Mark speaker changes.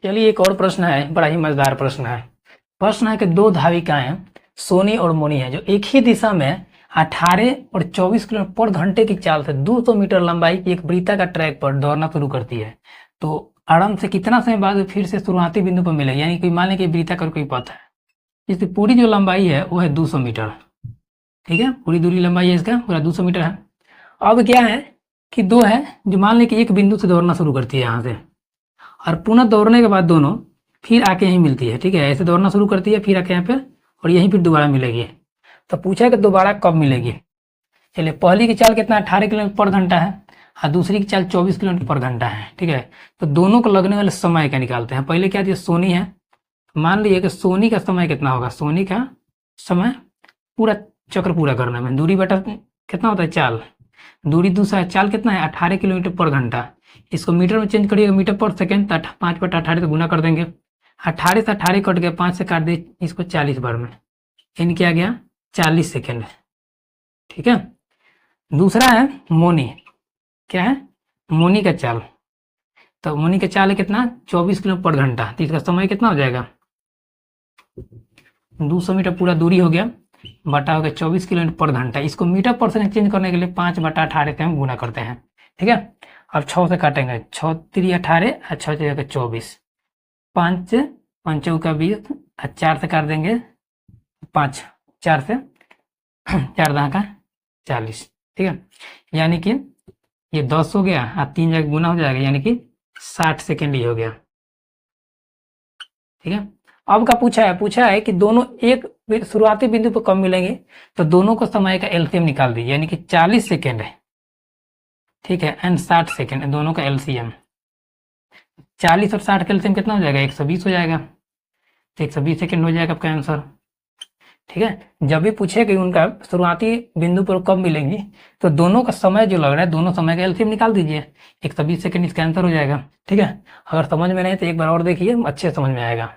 Speaker 1: चलिए एक और प्रश्न है, बड़ा ही मजेदार प्रश्न है। प्रश्न है कि दो धाविकाएं सोनी और मोनी है जो एक ही दिशा में 18 और 24 किलोमीटर पर घंटे की चाल से 200 मीटर लंबाई की एक वृत्ता का ट्रैक पर दौड़ना शुरू करती है, तो आरंभ से कितना समय बाद फिर से शुरुआती बिंदु पर मिलेगी। यानी कोई मान लें कि वृत्ता का कोई पथ है, इसकी पूरी जो लंबाई है वो है 200 मीटर। ठीक है, पूरी दूरी लंबाई है इसका पूरा 200 मीटर है। अब क्या है कि दो है जो मान लें कि एक बिंदु से दौड़ना शुरू करती है यहाँ से, और पुनः दौड़ने के बाद दोनों फिर आके यहीं मिलती है। ठीक है, ऐसे दौड़ना शुरू करती है फिर आके यहाँ पे और यहीं फिर दोबारा मिलेगी। तो पूछा है कि दोबारा कब मिलेगी। चलिए, पहली की चाल कितना 18 किलोमीटर पर घंटा है और दूसरी की चाल 24 किलोमीटर पर घंटा है। ठीक है, तो दोनों को लगने वाले समय का निकालते हैं। पहले क्या दिया, सोनी है, मान लीजिए कि सोनी का समय कितना होगा। सोनी का समय पूरा चक्र पूरा करने में दूरी बटा कितना होता है, चाल। दूरी दूसरा है, चाल कितना है 18 किलोमीटर पर घंटा। इसको मीटर में चेंज करिएगा, मीटर पर सेकेंड, तो 5/18 से गुना कर देंगे। 18 से 18 कट गया, 5 से काट दे इसको 40 बार में, इन क्या गया 40 सेकेंड। ठीक है, दूसरा है मोनी। क्या है, मोनी का चाल। तो मोनी का चाल है कितना 24 किलोमीटर पर घंटा, तो इसका समय कितना हो जाएगा 200 मीटर पूरा दूरी हो गया, बटा हो गया 24 किलोमीटर पर घंटा। इसको मीटर पर सेकेंड चेंज करने के लिए 5/18 से हम गुना करते हैं। ठीक है, अब 6 से काटेंगे, 6 3 18 और 6 जगह 24, 5 5 का 20 और 4 से काट देंगे 5, 4 से 4 दहा का 40। ठीक है, यानी कि ये 10 हो गया और 3 जगह गुना हो जाएगा, यानी कि 60 सेकेंड ही हो गया। ठीक है, अब का पूछा है कि दोनों एक शुरुआती बिंदु पर कब मिलेंगे, तो दोनों को समय का एलसीएम निकाल दीजिए, यानी कि 40 सेकेंड है। ठीक है, एंड 60 सेकेंड दोनों का एलसीएम। 40 और 60 का एलसीएम कितना हो जाएगा 120 हो जाएगा, तो 120 सेकेंड हो जाएगा आपका आंसर। ठीक है, जब भी पूछे कि उनका शुरुआती बिंदु पर कब मिलेंगी, तो दोनों का समय जो लग रहा है दोनों समय का एलसीएम निकाल दीजिए, 120 सेकेंड इसका आंसर हो जाएगा। ठीक है, अगर समझ में नहीं तो एक बार और देखिए, अच्छे समझ में आएगा।